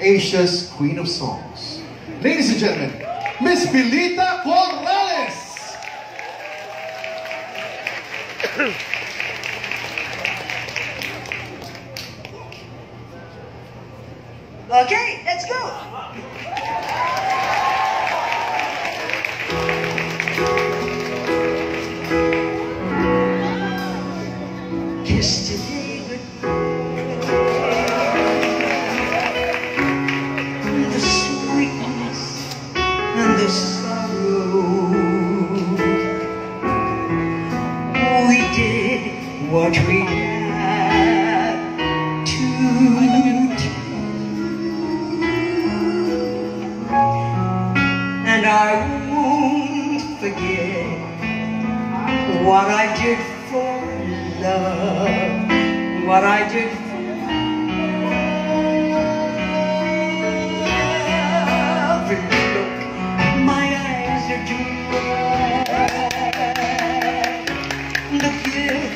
Asia's Queen of Songs. Ladies and gentlemen, Miss Pilita Corrales! Okay, let's go. Yesterday the sweetness and the sorrow, we did what we had to do, and I won't forget what I did for love, what I did for love. Look, my eyes are dry. The gift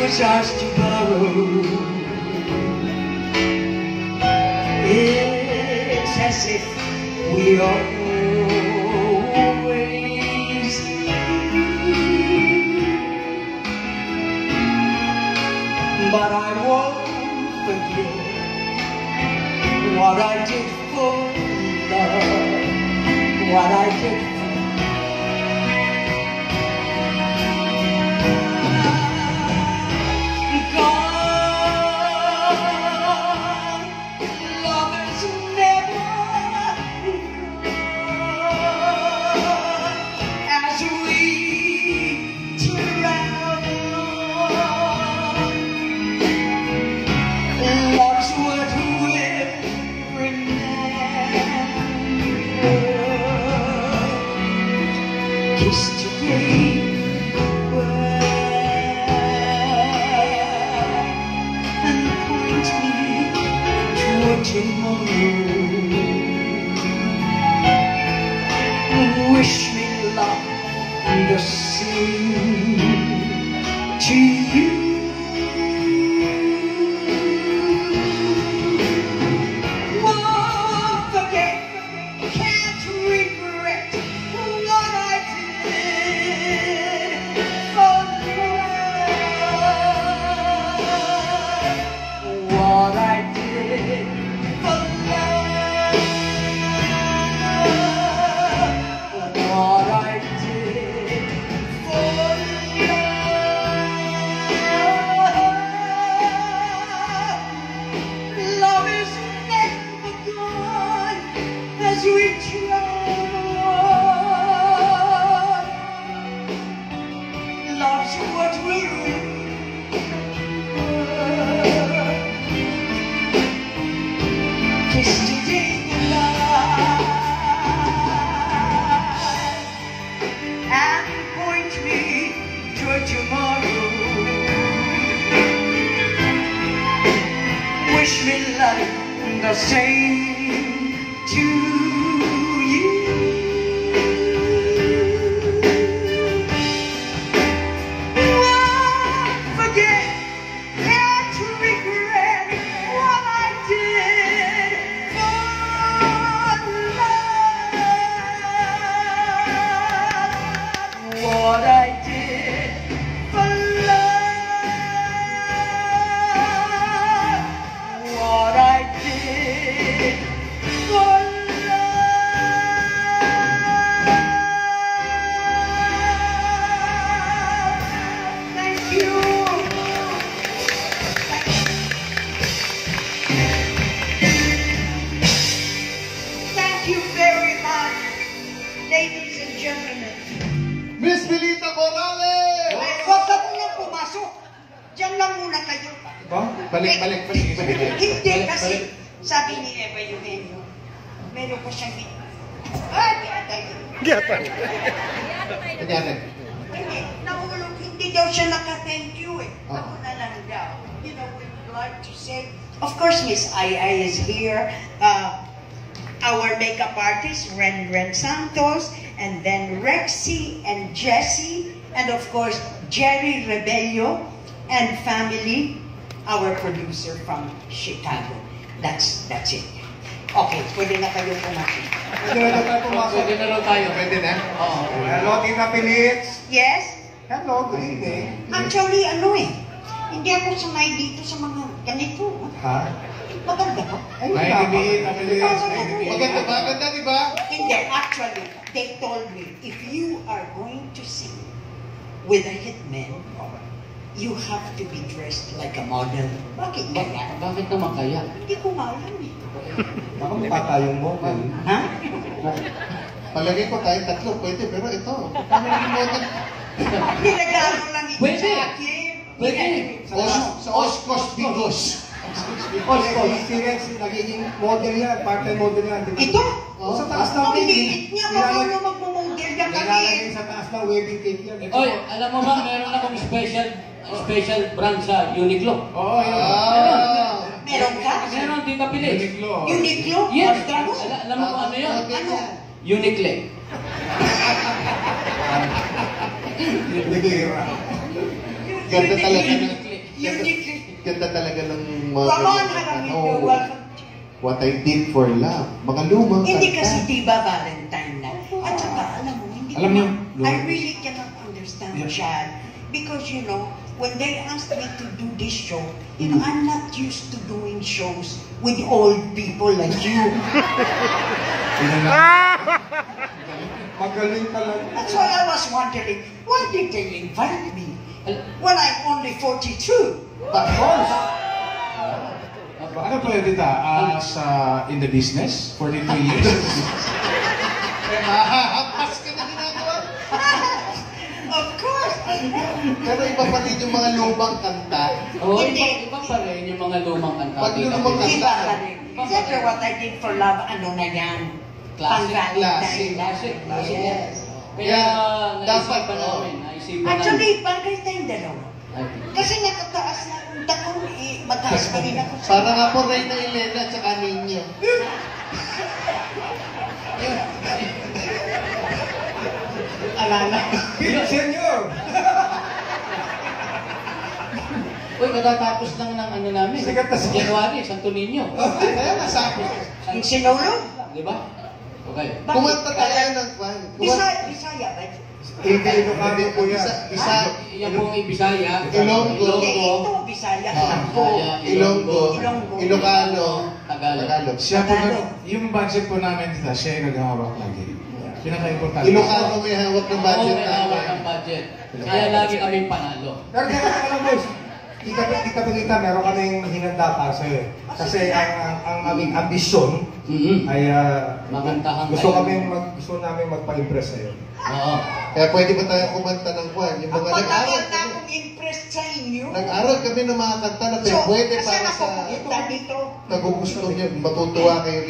was ours to borrow. It's as if we always knew. But I won't forget what I did for love, what I did for wish me love the same to you. Won't forget, can't regret what I did for love, what I did for love, what I did for love. Love is never gone as we try. Love's what we're in. Kiss today goodbye and point me to tomorrow. Wish me love the same to you. Won't forget, can't regret what I did for love, what I did for love, what I did for love. Thank you. Thank you very much, ladies and gentlemen. Miss Pilita Corrales! Huwag ka munang pumasok. Diyan lang muna kayo. Balik. Hindi kasi, sabi ni Eva Eugenio, meron pa siyang Kanyari. Hindi, nahulog, hindi daw siya naka-thank you eh. Ako na lang daw. You know, we'd like to say, of course, Miss Ai is here. Our makeup artist, Ren Santos, and then Rexy and Jessie, and of course, Jerry Rebello and family, our producer from Chicago. That's it. Okay, pwede na kayo pumasok. Pwede na tayo pumasok. Pwede na raw tayo. Pwede na? Oo. Hello, Tita Pilits. Yes? Hello, good evening. Actually, hindi ako sanay dito sa mga ganito. Ha? Maganda ba? Ay, Naintindihan, Tita Pilits. Maganda ba? Ganda, di ba? Hindi, actually, they told me, if you are going to sing with a hitman, you have to be dressed like a model. Bakit kaya? Bakit naman kaya? Hindi ko alam eh. Baka mukha tayong model. Ha? Palagay ko tayo tatlo, pwede. Pero ito, kami naging model. Pinagano lang ito Pwede. sa akin. Pwede. Sa Oskos Bigos. Si Rex, nagiging model yan, part-time model yan. Di ba? Ito? O, sa taas ng Ang wedding. liit niya, marunong magmumodel na Nilalagay kami. sa taas ng wedding cake yan. Oy, alam mo ba, meron akong special brand sa Uniqlo. Oo, yun. Meron ka? Meron, Tita Pilits. Uniqlo? Yes. Organo? Alam mo kung ano yun? Ano? Uniqlo. Nagira. Ganda talaga ng... Uniqlo. Ganda talaga ng mga... Come on, Haramid, you're welcome. What I Did for Love. Mga lumang Hindi kanta. kasi diba Valentine na. At saka, alam mo, hindi Alam ko niyo, na- I really cannot understand Chad. Because, you know, when they asked me to do this show, you know, I'm not used to doing shows with old people like you. Magaling talaga. That's why I was wondering, why did they invite me when I'm only 42? Of course. Ano po yun, Tita? In the business? 42 years? Mahahampas ka na ginagawa. Of course. Pero iba pa rin yung mga lumang kanta. Oo, Hindi. iba pa rin yung mga lumang kanta. Pag Tita lumang Pilits. Diba ka rin? Siyempre, what I did for love, ano na yan? Classic. Pang-Valentine. Classic. Yes. Kaya Dapat, naisipan namin. Naisipan Actually, bagay tayong dalawa. namin. Kasi nakataas na akong takong, mataas pa rin ako sa... Parang ako Reyna Elena at saka ninyo. Alala. Senior. Uy, matatapos lang ng ano namin. Sikat na sikat. January, Santo Niño. Kaya masapos. Ang sinulog? Di ba? Okay. Kumanta tayo ng kwan. Bisaya ba? Hindi, Ilocano po yan. Isa, Yan po ay Bisaya. Ilonggo. Hindi, ito, Bisaya. Bisaya, Ilonggo, Ilocano, Tagalog. Tagalog. Siya po, yung budget po namin, Tita, siya yung naghahawak lagi. Pinaka-importante. Ilocano may hawak ng Oo, budget may hawak namin. ng budget. Kaya lagi kami panalo. Pero kaya alam mo, Tita Pilita, meron kaming hinanda para sa'yo. Kasi ang aming ambisyon ay Makantahan gusto kayo. namin magpa-impress sa'yo. Oo. Kaya pwede ba tayo kumanta ng kwan? Yung Ang mga nag-aral matagal na kami. akong impressed sa inyo. Nag-aral kami ng mga kanta na So, pwede kasi para ako sa pumunta dito. nagugusto niyo. Matutuwa kayo.